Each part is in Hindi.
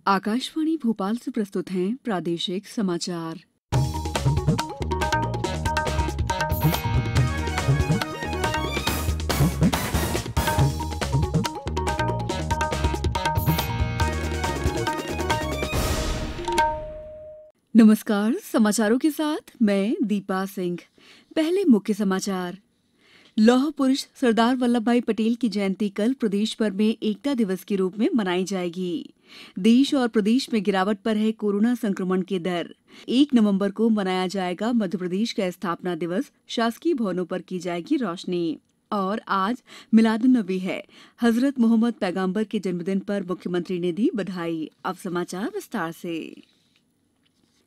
आकाशवाणी भोपाल से प्रस्तुत हैं प्रादेशिक समाचार। नमस्कार, समाचारों के साथ मैं दीपा सिंह। पहले मुख्य समाचार। लौह पुरुष सरदार वल्लभ भाई पटेल की जयंती कल प्रदेश भर में एकता दिवस के रूप में मनाई जाएगी। देश और प्रदेश में गिरावट पर है कोरोना संक्रमण की दर। 1 नवंबर को मनाया जाएगा मध्यप्रदेश का स्थापना दिवस। शासकीय भवनों पर की जाएगी रोशनी। और आज मिलादुन्नबी है। हजरत मोहम्मद पैगंबर के जन्मदिन पर मुख्यमंत्री ने दी बधाई। अब समाचार विस्तार से।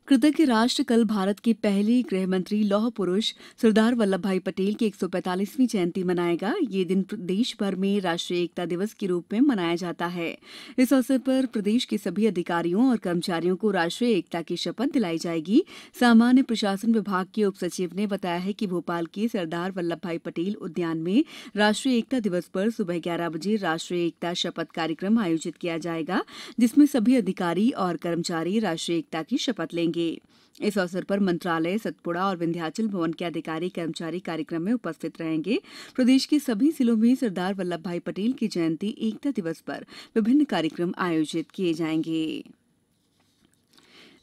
कृतज्ञ राष्ट्र कल भारत के पहले गृह मंत्री लौह पुरुष सरदार वल्लभ भाई पटेल की 145वीं जयंती मनाएगा। ये दिन देश भर में राष्ट्रीय एकता दिवस के रूप में मनाया जाता है। इस अवसर पर प्रदेश के सभी अधिकारियों और कर्मचारियों को राष्ट्रीय एकता की शपथ दिलाई जाएगी। सामान्य प्रशासन विभाग के उप सचिव ने बताया है कि भोपाल के सरदार वल्लभ भाई पटेल उद्यान में राष्ट्रीय एकता दिवस पर सुबह 11 बजे राष्ट्रीय एकता शपथ कार्यक्रम आयोजित किया जाएगा, जिसमें सभी अधिकारी और कर्मचारी राष्ट्रीय एकता की शपथ लेंगे। इस अवसर पर मंत्रालय, सतपुड़ा और विंध्याचल भवन के अधिकारी कर्मचारी कार्यक्रम में उपस्थित रहेंगे। प्रदेश के सभी जिलों में सरदार वल्लभ भाई पटेल की जयंती एकता दिवस पर विभिन्न कार्यक्रम आयोजित किए जाएंगे।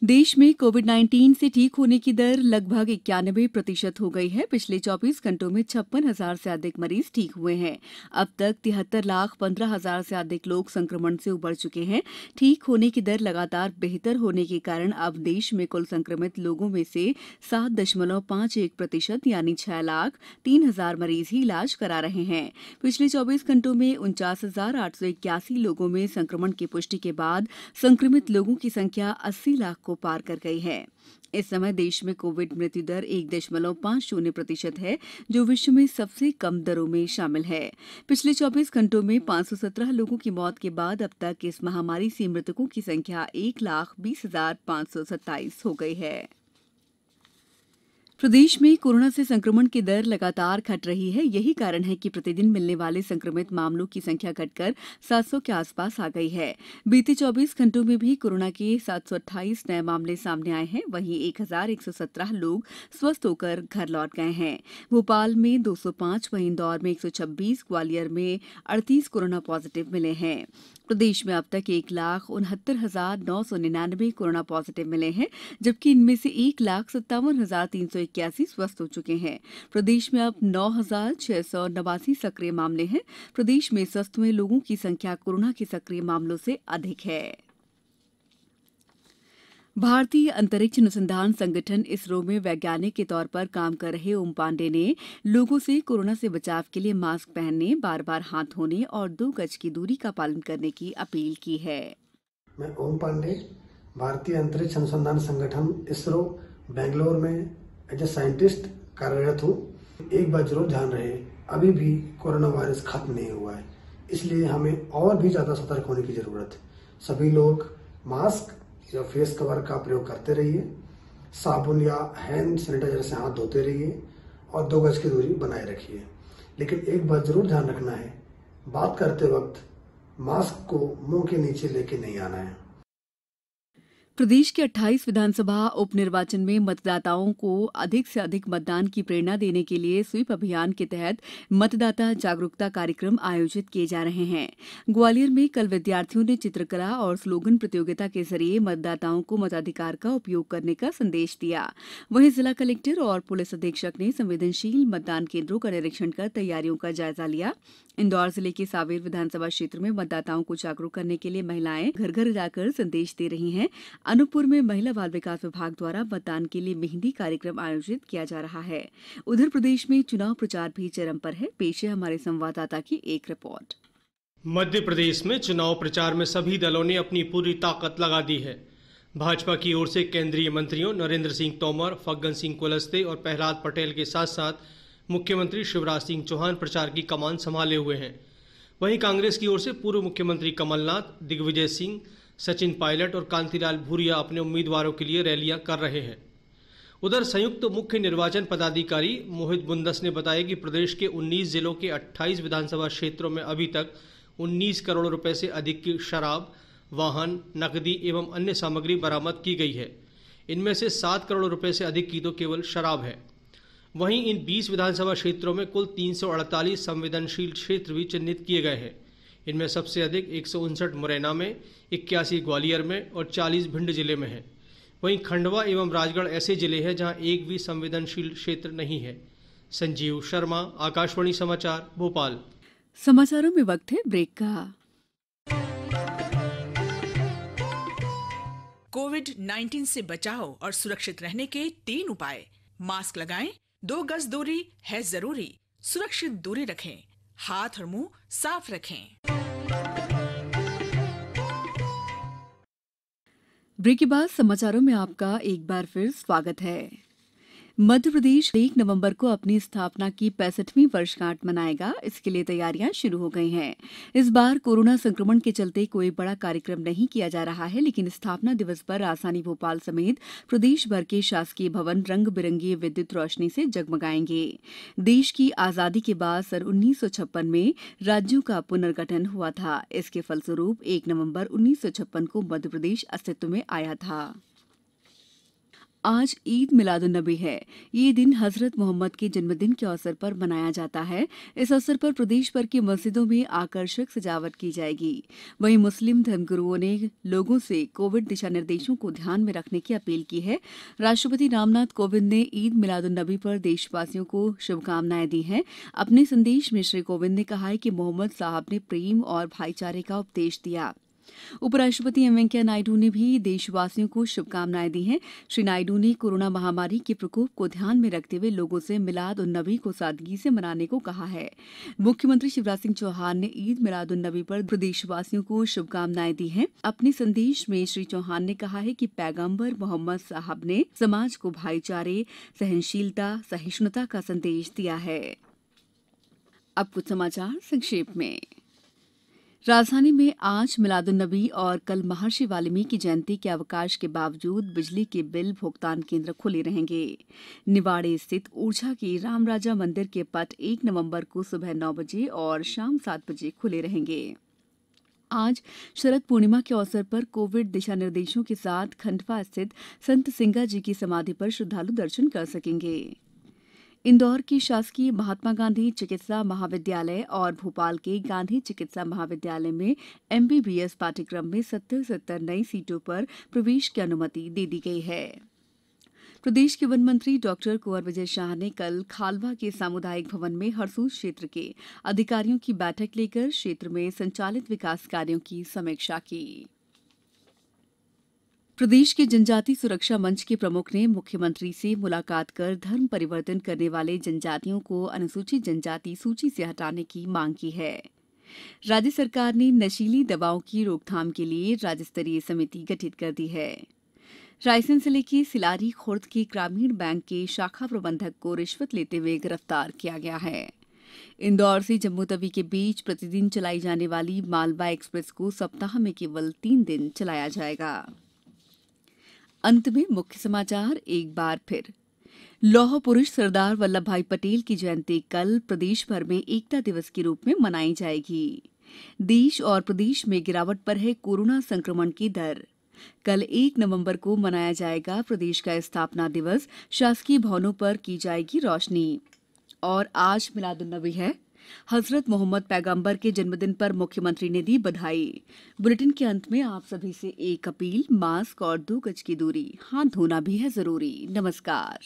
देश में कोविड-19 से ठीक होने की दर लगभग 91% हो गई है। पिछले 24 घंटों में 56,000 से अधिक मरीज ठीक हुए हैं। अब तक 73,15,000 से अधिक लोग संक्रमण से उबर चुके हैं। ठीक होने की दर लगातार बेहतर होने के कारण अब देश में कुल संक्रमित लोगों में से 7.51% यानी 6,03,000 मरीज ही इलाज करा रहे हैं। पिछले 24 घंटों में 49,881 लोगों में संक्रमण की पुष्टि के बाद संक्रमित लोगों की संख्या 80 लाख को पार कर गई है। इस समय देश में कोविड मृत्यु दर 1.50% है, जो विश्व में सबसे कम दरों में शामिल है। पिछले 24 घंटों में 517 लोगों की मौत के बाद अब तक इस महामारी से मृतकों की संख्या 1,20,527 हो गई है। प्रदेश में कोरोना से संक्रमण की दर लगातार घट रही है। यही कारण है कि प्रतिदिन मिलने वाले संक्रमित मामलों की संख्या घटकर 700 के आसपास आ गई है। बीते 24 घंटों में भी कोरोना के 728 नए मामले सामने आए हैं। वहीं 1,117 लोग स्वस्थ होकर घर लौट गए हैं। भोपाल में 205, वहीं इंदौर में 126, ग्वालियर में 38 कोरोना पॉजिटिव मिले हैं। प्रदेश में अब तक 1,69,999 कोरोना पॉजिटिव मिले हैं, जबकि इनमें से 1,57,381 स्वस्थ हो चुके हैं। प्रदेश में अब 9,689 सक्रिय मामले हैं। प्रदेश में स्वस्थ हुए लोगों की संख्या कोरोना के सक्रिय मामलों से अधिक है। भारतीय अंतरिक्ष अनुसंधान संगठन इसरो में वैज्ञानिक के तौर पर काम कर रहे ओम पांडे ने लोगों से कोरोना से बचाव के लिए मास्क पहनने, बार-बार हाथ धोने और 2 गज की दूरी का पालन करने की अपील की है। मैं ओम पांडे, भारतीय अंतरिक्ष अनुसंधान संगठन इसरो बेंगलोर में एज ए साइंटिस्ट कार्यरत हूँ। एक बात जरूर ध्यान रहे, अभी भी कोरोना वायरस खत्म नहीं हुआ है, इसलिए हमें और भी ज्यादा सतर्क होने की जरूरत है। सभी लोग मास्क या फेस कवर का प्रयोग करते रहिए, साबुन या हैंड सैनिटाइजर से हाथ धोते रहिए और 2 गज की दूरी बनाए रखिए। लेकिन एक बात जरूर ध्यान रखना है, बात करते वक्त मास्क को मुंह के नीचे लेके नहीं आना है। प्रदेश के 28 विधानसभा उपनिर्वाचन में मतदाताओं को अधिक से अधिक मतदान की प्रेरणा देने के लिए स्वीप अभियान के तहत मतदाता जागरूकता कार्यक्रम आयोजित किए जा रहे हैं। ग्वालियर में कल विद्यार्थियों ने चित्रकला और स्लोगन प्रतियोगिता के जरिए मतदाताओं को मताधिकार का उपयोग करने का संदेश दिया। वहीं जिला कलेक्टर और पुलिस अधीक्षक ने संवेदनशील मतदान केंद्रों का निरीक्षण कर तैयारियों का जायजा लिया। इंदौर जिले के सांवेर विधानसभा क्षेत्र में मतदाताओं को जागरूक करने के लिए महिलाएं घर घर जाकर संदेश दे रही हैं। अनूपपुर में महिला बाल विकास विभाग द्वारा मतदान के लिए मेहंदी कार्यक्रम आयोजित किया जा रहा है। उधर प्रदेश में चुनाव प्रचार भी चरम पर है। पेश है हमारे संवाददाता की एक रिपोर्ट। मध्य प्रदेश में चुनाव प्रचार में सभी दलों ने अपनी पूरी ताकत लगा दी है। भाजपा की ओर से केंद्रीय मंत्रियों नरेंद्र सिंह तोमर, फग्गन सिंह कुलस्ते और प्रहलाद पटेल के साथ साथ मुख्यमंत्री शिवराज सिंह चौहान प्रचार की कमान संभाले हुए हैं। वहीं कांग्रेस की ओर से पूर्व मुख्यमंत्री कमलनाथ, दिग्विजय सिंह, सचिन पायलट और कांतिलाल भूरिया अपने उम्मीदवारों के लिए रैलियां कर रहे हैं। उधर संयुक्त मुख्य निर्वाचन पदाधिकारी मोहित बुंदस ने बताया कि प्रदेश के 19 जिलों के 28 विधानसभा क्षेत्रों में अभी तक 19 करोड़ रुपए से अधिक की शराब, वाहन, नकदी एवं अन्य सामग्री बरामद की गई है। इनमें से 7 करोड़ रुपए से अधिक की तो केवल शराब है। वहीं इन 20 विधानसभा क्षेत्रों में कुल 348 संवेदनशील क्षेत्र भी चिन्हित किए गए हैं। इनमें सबसे अधिक 159 मुरैना में, 81 ग्वालियर में और 40 भिंड जिले में है। वहीं खंडवा एवं राजगढ़ ऐसे जिले हैं जहां एक भी संवेदनशील क्षेत्र नहीं है। संजीव शर्मा, आकाशवाणी समाचार, भोपाल। समाचारों में वक्त है ब्रेक का। कोविड-19 से बचाव और सुरक्षित रहने के 3 उपाय। मास्क लगाएं, 2 गज दूरी है जरूरी, सुरक्षित दूरी रखें, हाथ और मुंह साफ रखें। ब्रेक के बाद समाचारों में आपका एक बार फिर स्वागत है। मध्य प्रदेश 1 नवंबर को अपनी स्थापना की 65वीं वर्षगांठ मनाएगा। इसके लिए तैयारियां शुरू हो गई हैं। इस बार कोरोना संक्रमण के चलते कोई बड़ा कार्यक्रम नहीं किया जा रहा है, लेकिन स्थापना दिवस पर राजधानी भोपाल समेत प्रदेश भर के शासकीय भवन रंग बिरंगी विद्युत रोशनी से जगमगाएंगे। देश की आजादी के बाद सन 1956 में राज्यों का पुनर्गठन हुआ था। इसके फलस्वरूप 1 नवंबर 1956 को मध्य प्रदेश अस्तित्व में आया था। आज ईद मिलादुन्नबी है। ये दिन हजरत मोहम्मद के जन्मदिन के अवसर पर मनाया जाता है। इस अवसर पर प्रदेश भर की मस्जिदों में आकर्षक सजावट की जाएगी। वहीं मुस्लिम धर्मगुरुओं ने लोगों से कोविड दिशा निर्देशों को ध्यान में रखने की अपील की है। राष्ट्रपति रामनाथ कोविंद ने ईद मिलादुन्नबी पर देशवासियों को शुभकामनाएं दी हैं। अपने संदेश में श्री कोविंद ने कहा है कि मोहम्मद साहब ने प्रेम और भाईचारे का उपदेश दिया। उपराष्ट्रपति एम वेंकैया नायडू ने भी देशवासियों को शुभकामनाएं दी हैं। श्री नायडू ने कोरोना महामारी के प्रकोप को ध्यान में रखते हुए लोगों से मिलाद उन नबी को सादगी से मनाने को कहा है। मुख्यमंत्री शिवराज सिंह चौहान ने ईद मिलाद उन नबी पर प्रदेशवासियों को शुभकामनाएं दी हैं। अपने संदेश में श्री चौहान ने कहा है कि पैगंबर मोहम्मद साहब ने समाज को भाईचारे, सहनशीलता, सहिष्णुता का संदेश दिया है। अब कुछ समाचार संक्षेप में। राजधानी में आज मिलादुन्नबी और कल महर्षि वाल्मीकि जयंती के अवकाश के बावजूद बिजली के बिल भुगतान केंद्र खुले रहेंगे। निवाड़े स्थित ऊर्जा के रामराजा मंदिर के पट 1 नवंबर को सुबह 9 बजे और शाम 7 बजे खुले रहेंगे। आज शरद पूर्णिमा के अवसर पर कोविड दिशा निर्देशों के साथ खंडवा स्थित संत सिंगा जी की समाधि पर श्रद्धालु दर्शन कर सकेंगे। इंदौर के शासकीय महात्मा गांधी चिकित्सा महाविद्यालय और भोपाल के गांधी चिकित्सा महाविद्यालय में MBBS पाठ्यक्रम में 70 नई सीटों पर प्रवेश की अनुमति दे दी गई है। प्रदेश के वन मंत्री डॉक्टर कुंवर विजय शाह ने कल खालवा के सामुदायिक भवन में हरसूद क्षेत्र के अधिकारियों की बैठक लेकर क्षेत्र में संचालित विकास कार्यों की समीक्षा की। प्रदेश के जनजाति सुरक्षा मंच के प्रमुख ने मुख्यमंत्री से मुलाकात कर धर्म परिवर्तन करने वाले जनजातियों को अनुसूचित जनजाति सूची से हटाने की मांग की है। राज्य सरकार ने नशीली दवाओं की रोकथाम के लिए राज्य स्तरीय समिति गठित कर दी है। रायसेन जिले के सिलारी खुर्द के ग्रामीण बैंक के शाखा प्रबंधक को रिश्वत लेते हुए गिरफ्तार किया गया है। इंदौर से जम्मू तवी के बीच प्रतिदिन चलाई जाने वाली मालवा एक्सप्रेस को सप्ताह में केवल 3 दिन चलाया जाएगा। अंत में मुख्य समाचार एक बार फिर। लौह पुरुष सरदार वल्लभ भाई पटेल की जयंती कल प्रदेश भर में एकता दिवस के रूप में मनाई जाएगी। देश और प्रदेश में गिरावट पर है कोरोना संक्रमण की दर। कल 1 नवंबर को मनाया जाएगा प्रदेश का स्थापना दिवस। शासकीय भवनों पर की जाएगी रोशनी। और आज मिलादुन्नबी है। हजरत मोहम्मद पैगंबर के जन्मदिन पर मुख्यमंत्री ने दी बधाई। बुलेटिन के अंत में आप सभी से एक अपील, मास्क और 2 गज की दूरी, हाथ धोना भी है जरूरी। नमस्कार।